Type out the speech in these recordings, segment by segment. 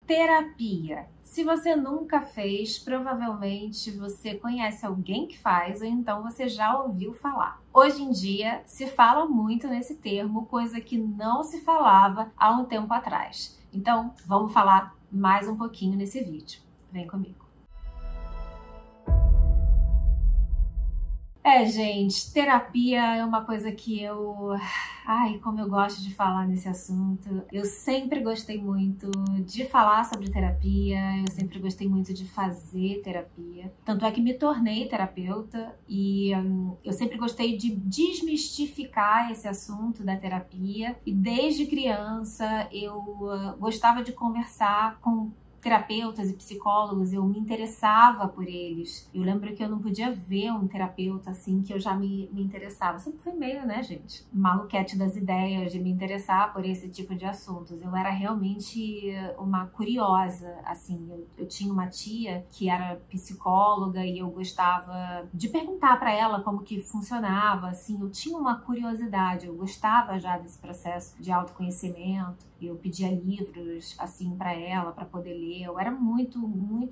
Terapia. Se você nunca fez, provavelmente você conhece alguém que faz ou então você já ouviu falar. Hoje em dia se fala muito nesse termo, coisa que não se falava há um tempo atrás. Então, vamos falar mais um pouquinho nesse vídeo. Vem comigo. Gente, terapia é uma coisa que como eu gosto de falar nesse assunto. Eu sempre gostei muito de falar sobre terapia, eu sempre gostei muito de fazer terapia. Tanto é que me tornei terapeuta e eu sempre gostei de desmistificar esse assunto da terapia. E desde criança eu gostava de conversar com terapeutas e psicólogos, eu me interessava por eles. Eu lembro que eu não podia ver um terapeuta assim que eu já me interessava. Sempre fui meio, né, gente, maluquete das ideias de me interessar por esse tipo de assuntos. Eu era realmente uma curiosa, assim. Eu tinha uma tia que era psicóloga e eu gostava de perguntar para ela como que funcionava, assim. Eu tinha uma curiosidade, eu gostava já desse processo de autoconhecimento. Eu pedia livros, assim, para ela, para poder ler. Eu era muito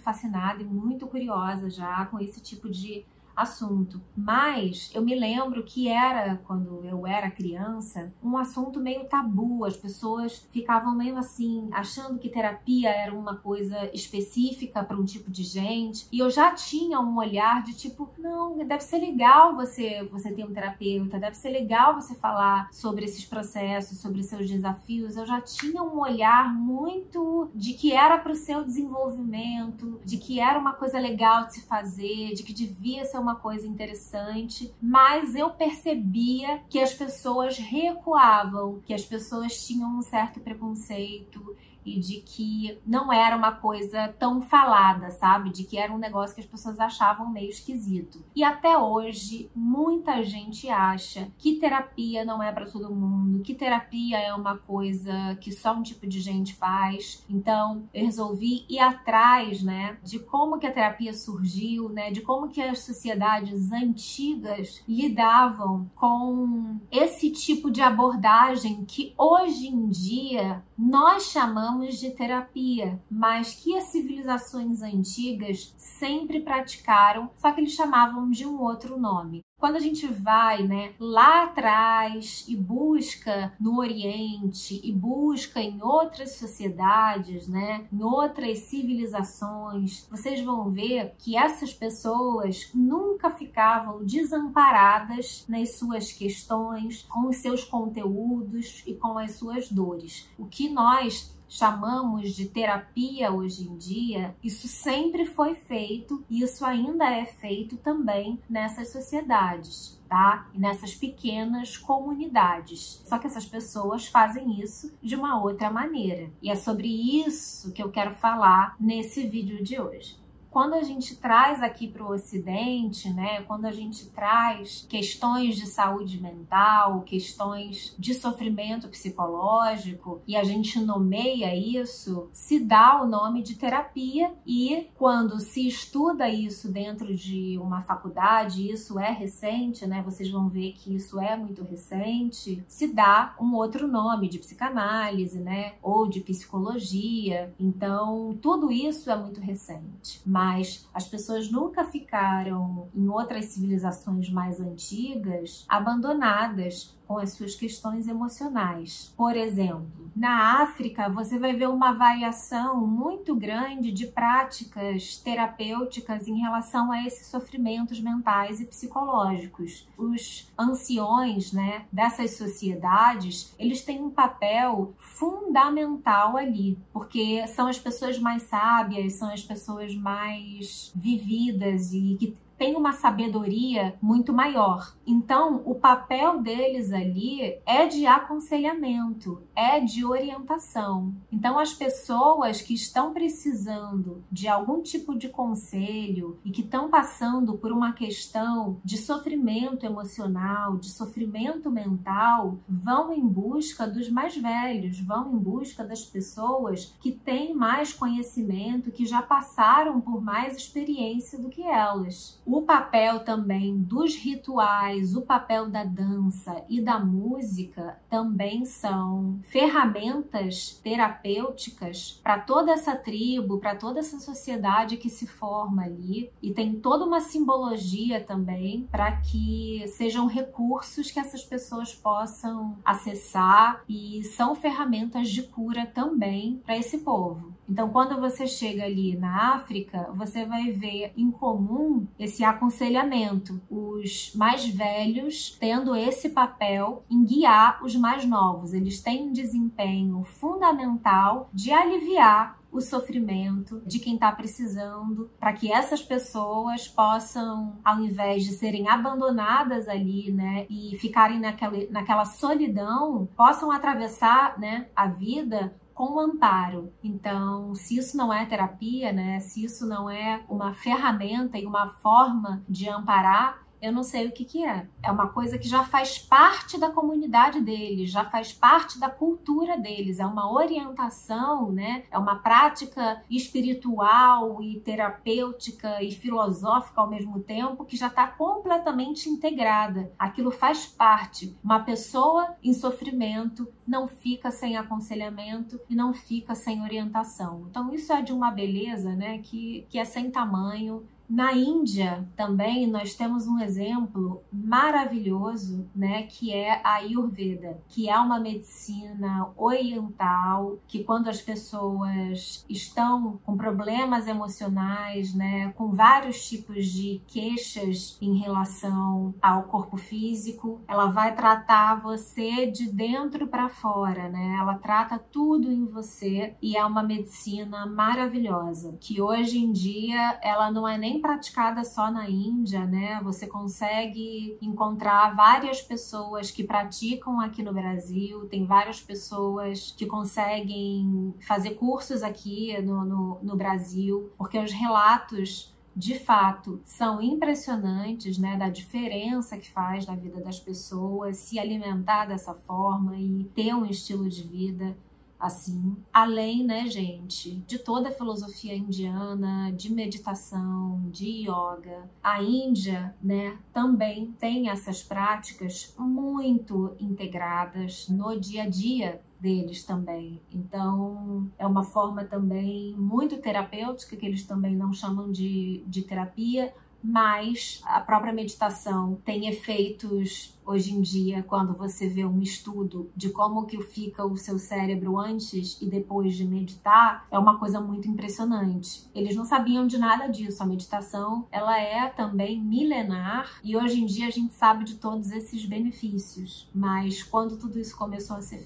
fascinada e muito curiosa já com esse tipo de assunto. Mas eu me lembro que era, quando eu era criança, um assunto meio tabu. As pessoas ficavam meio assim, achando que terapia era uma coisa específica para um tipo de gente. E eu já tinha um olhar de tipo, não, deve ser legal você ter um terapeuta, deve ser legal você falar sobre esses processos, sobre seus desafios. Eu já tinha um olhar muito de que era para o seu desenvolvimento, de que era uma coisa legal de se fazer, de que devia ser uma coisa interessante, mas eu percebia que as pessoas recuavam, que as pessoas tinham um certo preconceito e de que não era uma coisa tão falada, sabe? De que era um negócio que as pessoas achavam meio esquisito. E até hoje, muita gente acha que terapia não é para todo mundo, que terapia é uma coisa que só um tipo de gente faz. Então, eu resolvi ir atrás, né, de como que a terapia surgiu, né, de como que as sociedades antigas lidavam com esse tipo de abordagem que hoje em dia nós chamamos de terapia, mas que as civilizações antigas sempre praticaram, só que eles chamavam de um outro nome. Quando a gente vai, né, lá atrás e busca no Oriente e busca em outras sociedades, né, em outras civilizações, vocês vão ver que essas pessoas nunca ficavam desamparadas nas suas questões, com os seus conteúdos e com as suas dores. O que nós chamamos de terapia hoje em dia, isso sempre foi feito e isso ainda é feito também nessas sociedades, tá? E nessas pequenas comunidades. Só que essas pessoas fazem isso de uma outra maneira. E é sobre isso que eu quero falar nesse vídeo de hoje. Quando a gente traz aqui para o Ocidente, né, quando a gente traz questões de saúde mental, questões de sofrimento psicológico, e a gente nomeia isso, se dá o nome de terapia, e quando se estuda isso dentro de uma faculdade, isso é recente, né, vocês vão ver que isso é muito recente, se dá um outro nome de psicanálise, né, ou de psicologia. Então, tudo isso é muito recente. Mas as pessoas nunca ficaram, em outras civilizações mais antigas, abandonadas com as suas questões emocionais. Por exemplo, na África você vai ver uma variação muito grande de práticas terapêuticas em relação a esses sofrimentos mentais e psicológicos. Os anciões, né, dessas sociedades, eles têm um papel fundamental ali, porque são as pessoas mais sábias, são as pessoas mais vividas e que tem uma sabedoria muito maior. Então, o papel deles ali é de aconselhamento, é de orientação. Então, as pessoas que estão precisando de algum tipo de conselho e que estão passando por uma questão de sofrimento emocional, de sofrimento mental, vão em busca dos mais velhos, vão em busca das pessoas que têm mais conhecimento, que já passaram por mais experiência do que elas. O papel também dos rituais, o papel da dança e da música também são ferramentas terapêuticas para toda essa tribo, para toda essa sociedade que se forma ali, e tem toda uma simbologia também para que sejam recursos que essas pessoas possam acessar, e são ferramentas de cura também para esse povo. Então, quando você chega ali na África, você vai ver em comum esse aconselhamento, os mais velhos tendo esse papel em guiar os mais novos. Eles têm um desempenho fundamental de aliviar o sofrimento de quem está precisando, para que essas pessoas possam, ao invés de serem abandonadas ali, né, e ficarem naquela solidão, possam atravessar, né, a vida com amparo. Então, se isso não é terapia, né, se isso não é uma ferramenta e uma forma de amparar, eu não sei o que é. É uma coisa que já faz parte da comunidade deles, já faz parte da cultura deles, é uma orientação, né? É uma prática espiritual e terapêutica e filosófica ao mesmo tempo que já está completamente integrada. Aquilo faz parte. Uma pessoa em sofrimento não fica sem aconselhamento e não fica sem orientação. Então isso é de uma beleza, né, que é sem tamanho. Na Índia também nós temos um exemplo maravilhoso, né, que é a Ayurveda, que é uma medicina oriental, que quando as pessoas estão com problemas emocionais, né, com vários tipos de queixas em relação ao corpo físico, ela vai tratar você de dentro para fora, né? Ela trata tudo em você e é uma medicina maravilhosa, que hoje em dia ela não é nem praticada só na Índia, né? Você consegue encontrar várias pessoas que praticam aqui no Brasil, tem várias pessoas que conseguem fazer cursos aqui no Brasil, porque os relatos de fato são impressionantes, né, da diferença que faz na vida das pessoas se alimentar dessa forma e ter um estilo de vida assim, além, né, gente, de toda a filosofia indiana, de meditação, de yoga. A Índia, né, também tem essas práticas muito integradas no dia a dia deles também. Então, é uma forma também muito terapêutica, que eles também não chamam de terapia, mas a própria meditação tem efeitos hoje em dia, quando você vê um estudo de como que fica o seu cérebro antes e depois de meditar, é uma coisa muito impressionante. Eles não sabiam de nada disso. A meditação, ela é também milenar e hoje em dia a gente sabe de todos esses benefícios. Mas quando tudo isso começou a ser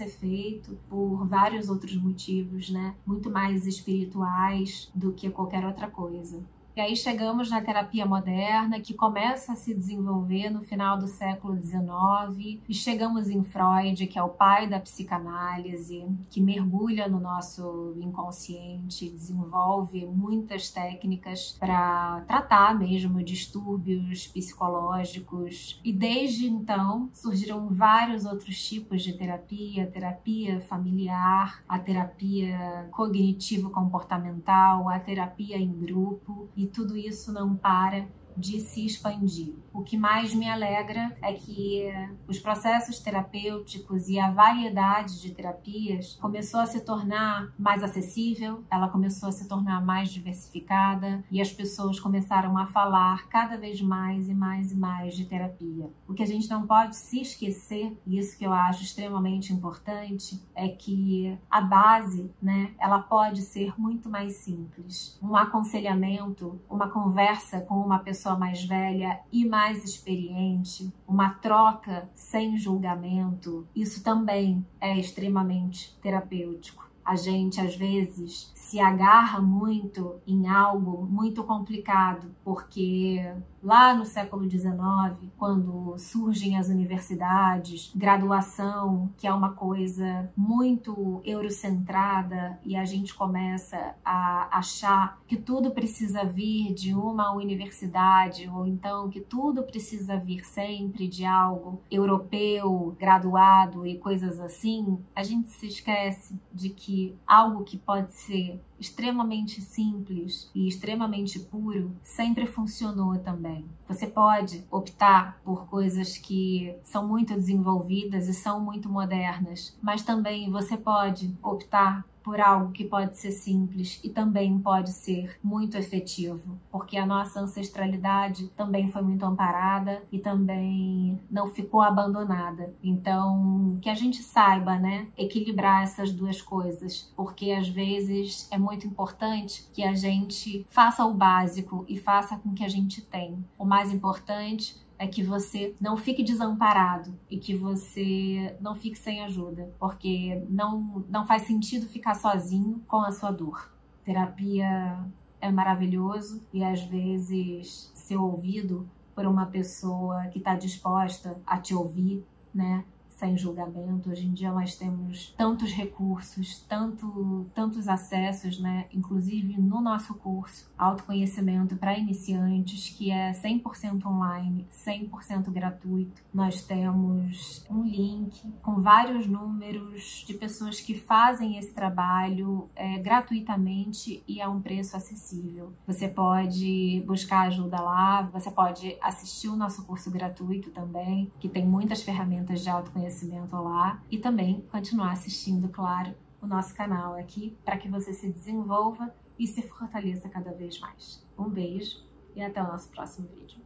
feito por vários outros motivos, né? Muito mais espirituais do que qualquer outra coisa. E aí chegamos na terapia moderna, que começa a se desenvolver no final do século XIX, e chegamos em Freud, que é o pai da psicanálise, que mergulha no nosso inconsciente, desenvolve muitas técnicas para tratar mesmo distúrbios psicológicos. E desde então surgiram vários outros tipos de terapia, terapia familiar, a terapia cognitivo-comportamental, a terapia em grupo, e tudo isso não para de se expandir. O que mais me alegra é que os processos terapêuticos e a variedade de terapias começou a se tornar mais acessível, ela começou a se tornar mais diversificada e as pessoas começaram a falar cada vez mais e mais e mais de terapia. O que a gente não pode se esquecer, e isso que eu acho extremamente importante, é que a base, né, ela pode ser muito mais simples. Um aconselhamento, uma conversa com uma pessoa mais velha e mais experiente, uma troca sem julgamento, isso também é extremamente terapêutico. A gente, às vezes, se agarra muito em algo muito complicado, porque lá no século XIX, quando surgem as universidades, graduação, que é uma coisa muito eurocentrada, e a gente começa a achar que tudo precisa vir de uma universidade, ou então que tudo precisa vir sempre de algo europeu, graduado e coisas assim, a gente se esquece de que algo que pode ser extremamente simples e extremamente puro sempre funcionou também. Você pode optar por coisas que são muito desenvolvidas e são muito modernas, mas também você pode optar por algo que pode ser simples e também pode ser muito efetivo, porque a nossa ancestralidade também foi muito amparada e também não ficou abandonada. Então, que a gente saiba, né, equilibrar essas duas coisas, porque às vezes é muito importante que a gente faça o básico e faça com o que a gente tem. O mais importante é que você não fique desamparado e que você não fique sem ajuda, porque não faz sentido ficar sozinho com a sua dor. Terapia é maravilhoso e às vezes ser ouvido por uma pessoa que está disposta a te ouvir, né? Sem julgamento. Hoje em dia nós temos tantos recursos, tantos acessos, né? Inclusive no nosso curso, Autoconhecimento para Iniciantes, que é 100% online, 100% gratuito. Nós temos um link com vários números de pessoas que fazem esse trabalho gratuitamente e a um preço acessível. Você pode buscar ajuda lá, você pode assistir o nosso curso gratuito também, que tem muitas ferramentas de autoconhecimento lá, e também continuar assistindo, claro, o nosso canal aqui para que você se desenvolva e se fortaleça cada vez mais. Um beijo e até o nosso próximo vídeo.